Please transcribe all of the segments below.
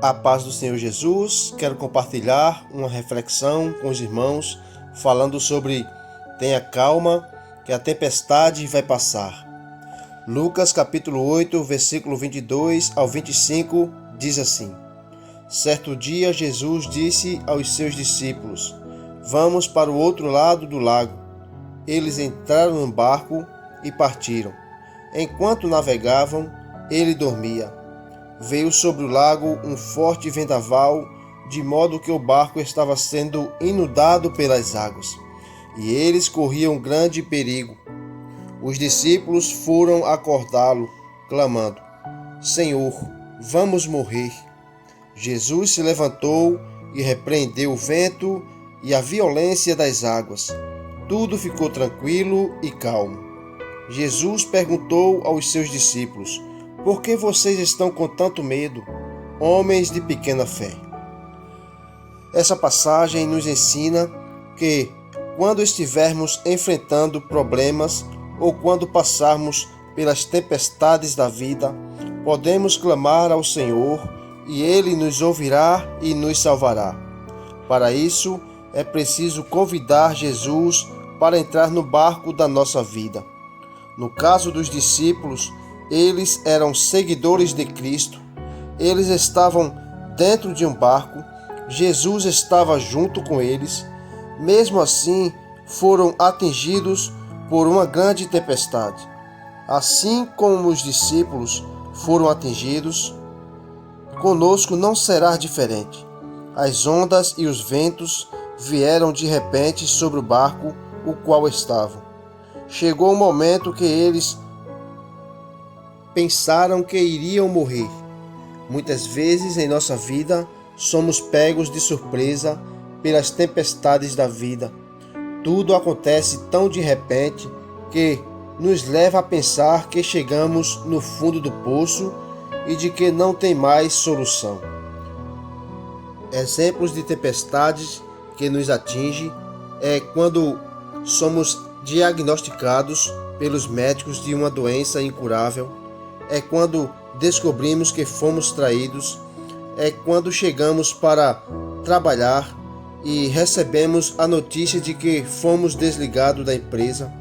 A paz do Senhor Jesus, quero compartilhar uma reflexão com os irmãos, falando sobre tenha calma, que a tempestade vai passar. Lucas capítulo 8, versículo 22 ao 25, diz assim: Certo dia Jesus disse aos seus discípulos: Vamos para o outro lado do lago. Eles entraram no barco e partiram. Enquanto navegavam, ele dormia. Veio sobre o lago um forte vendaval, de modo que o barco estava sendo inundado pelas águas, e eles corriam grande perigo. Os discípulos foram acordá-lo, clamando: Senhor, vamos morrer. Jesus se levantou e repreendeu o vento e a violência das águas. Tudo ficou tranquilo e calmo. Jesus perguntou aos seus discípulos: Por que vocês estão com tanto medo, homens de pequena fé? Essa passagem nos ensina que, quando estivermos enfrentando problemas ou quando passarmos pelas tempestades da vida, podemos clamar ao Senhor e Ele nos ouvirá e nos salvará. Para isso, é preciso convidar Jesus para entrar no barco da nossa vida. No caso dos discípulos, eles eram seguidores de Cristo, eles estavam dentro de um barco, Jesus estava junto com eles. Mesmo assim, foram atingidos por uma grande tempestade. Assim como os discípulos foram atingidos, conosco não será diferente. As ondas e os ventos vieram de repente sobre o barco, o qual estavam. Chegou o momento que eles pensaram que iriam morrer. Muitas vezes em nossa vida somos pegos de surpresa pelas tempestades da vida. Tudo acontece tão de repente que nos leva a pensar que chegamos no fundo do poço e de que não tem mais solução. Exemplos de tempestades que nos atingem é quando somos diagnosticados pelos médicos de uma doença incurável, é quando descobrimos que fomos traídos, é quando chegamos para trabalhar e recebemos a notícia de que fomos desligados da empresa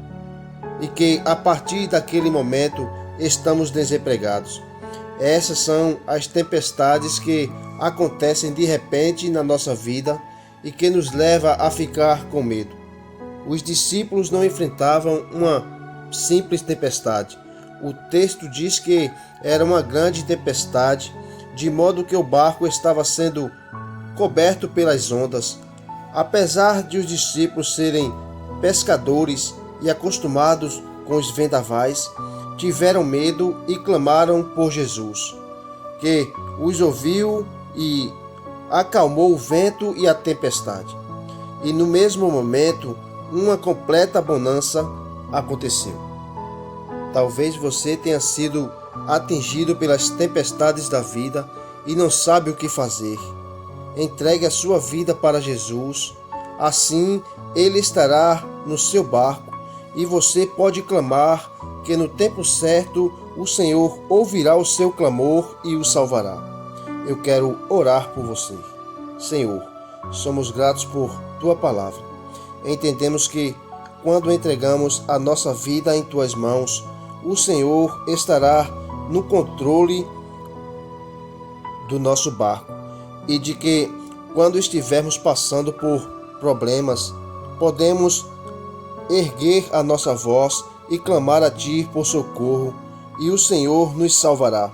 e que a partir daquele momento estamos desempregados. Essas são as tempestades que acontecem de repente na nossa vida e que nos leva a ficar com medo. Os discípulos não enfrentavam uma simples tempestade. O texto diz que era uma grande tempestade, de modo que o barco estava sendo coberto pelas ondas. Apesar de os discípulos serem pescadores e acostumados com os vendavais, tiveram medo e clamaram por Jesus, que os ouviu e acalmou o vento e a tempestade. E no mesmo momento, uma completa bonança aconteceu. Talvez você tenha sido atingido pelas tempestades da vida e não sabe o que fazer. Entregue a sua vida para Jesus, assim Ele estará no seu barco e você pode clamar que no tempo certo o Senhor ouvirá o seu clamor e o salvará. Eu quero orar por você. Senhor, somos gratos por Tua palavra. Entendemos que quando entregamos a nossa vida em Tuas mãos, o Senhor estará no controle do nosso barco e de que quando estivermos passando por problemas, podemos erguer a nossa voz e clamar a Ti por socorro e o Senhor nos salvará.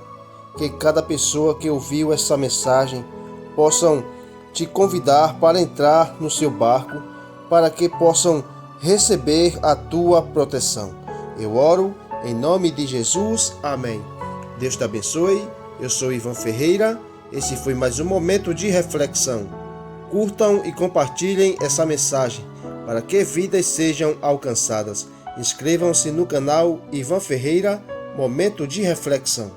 Que cada pessoa que ouviu essa mensagem possam Te convidar para entrar no seu barco para que possam receber a Tua proteção. Eu oro em nome de Jesus. Amém. Deus te abençoe. Eu sou Ivan Ferreira. Esse foi mais um momento de reflexão. Curtam e compartilhem essa mensagem para que vidas sejam alcançadas. Inscrevam-se no canal Ivan Ferreira, Momento de Reflexão.